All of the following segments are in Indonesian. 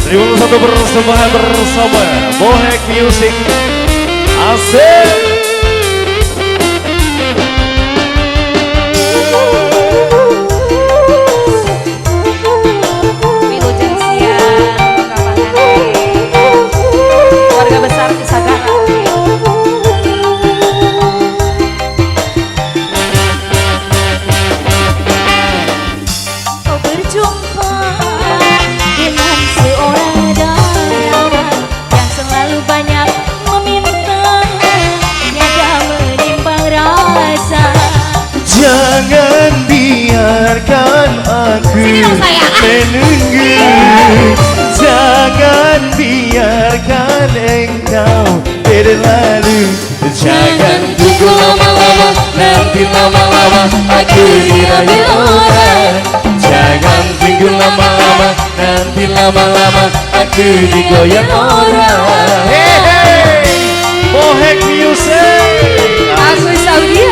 satu persembahan bersama Bohek Music. Asik. Keluarga besar di Sagara. Kau berjumpa dengan seorang darah yang selalu banyak meminta, tiada menimbang rasa. Jangan biarkan aku menunggu. Jangan biarkan engkau berlalu. Jangan tunggu lama-lama, nanti lama-lama aku dirayu orang. Jangan tunggu lama-lama, nanti lama-lama aku digoyang orang. Hey, hey. Bohek Music. Aku Saudi.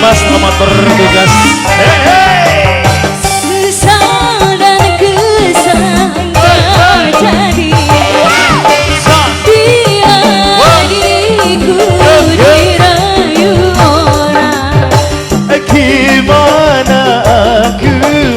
Mas selamat bertugas. Hey, hey. Susah dan kesal terjadi bila diriku dirayu orang. Gimana aku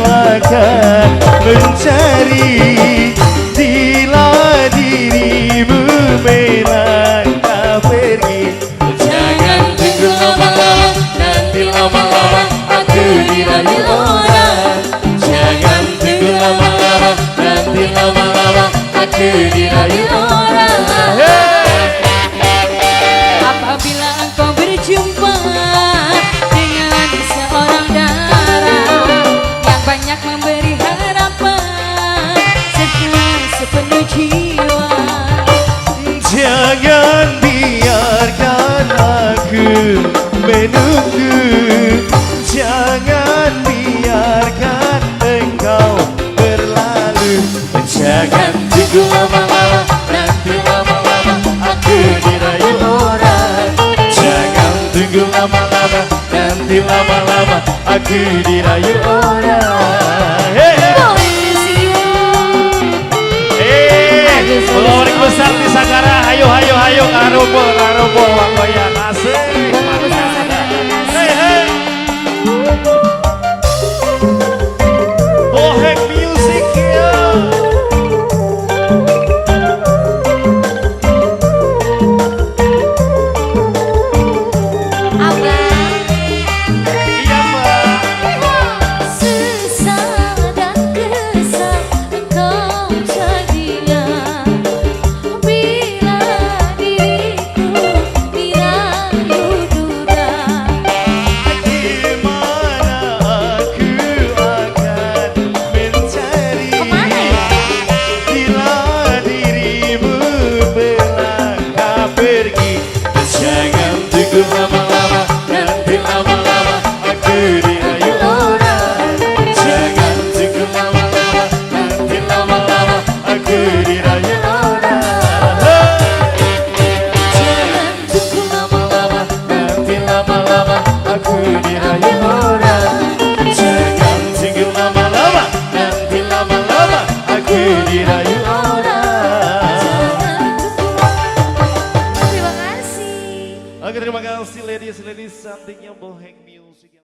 akan mencari bila dirimu melangkah pergi. Jangan tunggu lama-lama, nanti lama-lama aku dirayu orang. Jangan tunggu lama-lama, nanti lama-lama aku dirayu orang. Apabila engkau berjumpa dengan seorang darah yang banyak memberi harapan setelah sepenuh jiwa. Jangan biarkan aku menunggu. Jangan biarkan engkau berlalu. Jangan tunggu lama-lama, nanti lama-lama aku dirayu orang. Jangan tunggu lama-lama, nanti lama-lama aku dirayu orang. Hey, hey. Keluarga besar di Sagara, hayo hayo hayo karumpul wakoyan asik. Hey hey. Bohek Music ya. Abang, Iya Mbak. susah dan kesal engkau jadinya bila diriku dirayu duda. Gimana aku akan mencari Kemana ya? bila dirimu melangkah pergi. Jangan tunggu lama-lama, nanti lama-lama aku dirayu orang. Jangan tunggu lama-lama, nanti lama-lama aku dirayu orang. Jangan tunggu lama-lama, nanti lama-lama aku dirayu orang. Jangan tunggu lama-lama, nanti lama-lama aku dirayu orang. Terima kasih. Oke, terima kasih ladies cantiknya Bohek Music.